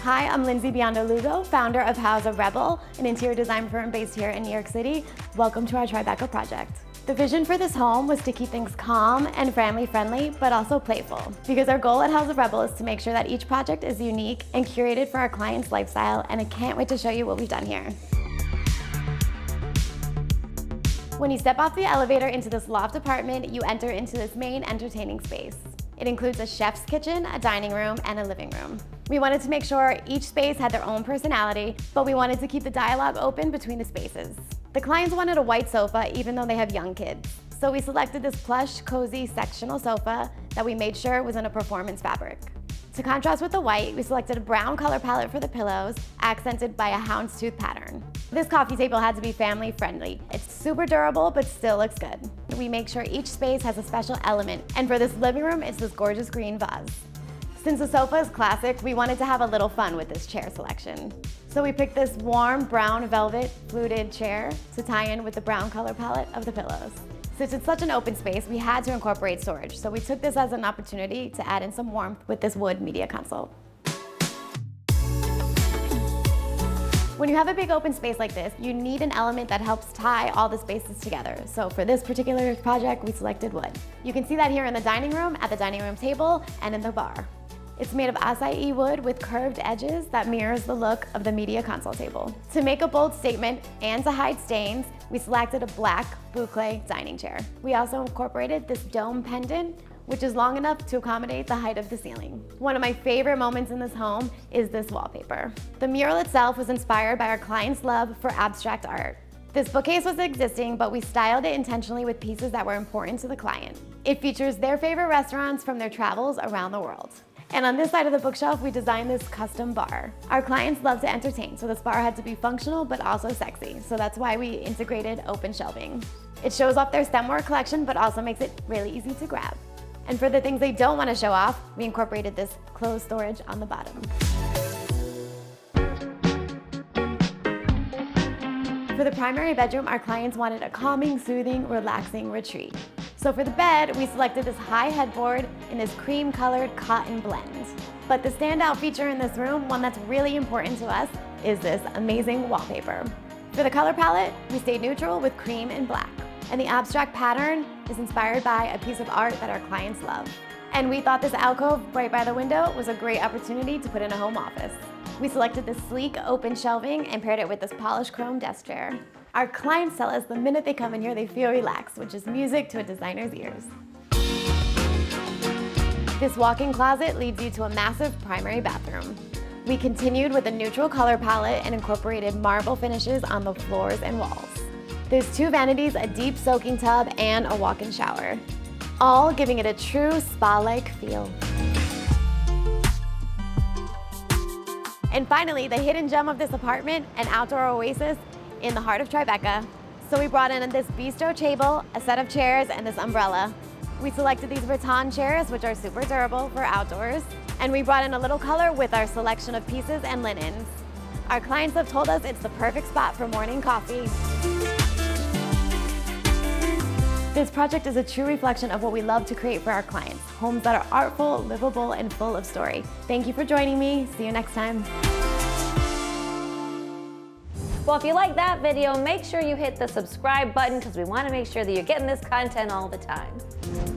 Hi, I'm Lindsay Biondo Lugo, founder of Houz of Rebel, an interior design firm based here in New York City. Welcome to our Tribeca project. The vision for this home was to keep things calm and family-friendly, but also playful. Because our goal at Houz of Rebel is to make sure that each project is unique and curated for our client's lifestyle, and I can't wait to show you what we've done here. When you step off the elevator into this loft apartment, you enter into this main entertaining space. It includes a chef's kitchen, a dining room, and a living room. We wanted to make sure each space had their own personality, but we wanted to keep the dialogue open between the spaces. The clients wanted a white sofa even though they have young kids. So we selected this plush, cozy, sectional sofa that we made sure was in a performance fabric. To contrast with the white, we selected a brown color palette for the pillows, accented by a houndstooth pattern. This coffee table had to be family friendly. It's super durable, but still looks good. We make sure each space has a special element, and for this living room, it's this gorgeous green vase. Since the sofa is classic, we wanted to have a little fun with this chair selection. So we picked this warm brown velvet fluted chair to tie in with the brown color palette of the pillows. Since it's such an open space, we had to incorporate storage, so we took this as an opportunity to add in some warmth with this wood media console. When you have a big open space like this, you need an element that helps tie all the spaces together. So for this particular project, we selected wood. You can see that here in the dining room, at the dining room table, and in the bar. It's made of acai wood with curved edges that mirrors the look of the media console table. To make a bold statement and to hide stains, we selected a black boucle dining chair. We also incorporated this dome pendant, which is long enough to accommodate the height of the ceiling. One of my favorite moments in this home is this wallpaper. The mural itself was inspired by our client's love for abstract art. This bookcase was existing, but we styled it intentionally with pieces that were important to the client. It features their favorite restaurants from their travels around the world. And on this side of the bookshelf, we designed this custom bar. Our clients love to entertain, so this bar had to be functional but also sexy. So that's why we integrated open shelving. It shows off their stemware collection, but also makes it really easy to grab. And for the things they don't want to show off, we incorporated this closed storage on the bottom. For the primary bedroom, our clients wanted a calming, soothing, relaxing retreat. So for the bed, we selected this high headboard in this cream-colored cotton blend. But the standout feature in this room, one that's really important to us, is this amazing wallpaper. For the color palette, we stayed neutral with cream and black. And the abstract pattern is inspired by a piece of art that our clients love. And we thought this alcove right by the window was a great opportunity to put in a home office. We selected this sleek open shelving and paired it with this polished chrome desk chair. Our clients tell us the minute they come in here, they feel relaxed, which is music to a designer's ears. This walk-in closet leads you to a massive primary bathroom. We continued with a neutral color palette and incorporated marble finishes on the floors and walls. There's two vanities, a deep soaking tub, and a walk-in shower, all giving it a true spa-like feel. And finally, the hidden gem of this apartment, an outdoor oasis in the heart of Tribeca. So we brought in this bistro table, a set of chairs, and this umbrella. We selected these rattan chairs, which are super durable for outdoors, and we brought in a little color with our selection of pieces and linens. Our clients have told us it's the perfect spot for morning coffee. This project is a true reflection of what we love to create for our clients, homes that are artful, livable, and full of story. Thank you for joining me. See you next time. Well, if you like that video, make sure you hit the subscribe button because we want to make sure that you're getting this content all the time.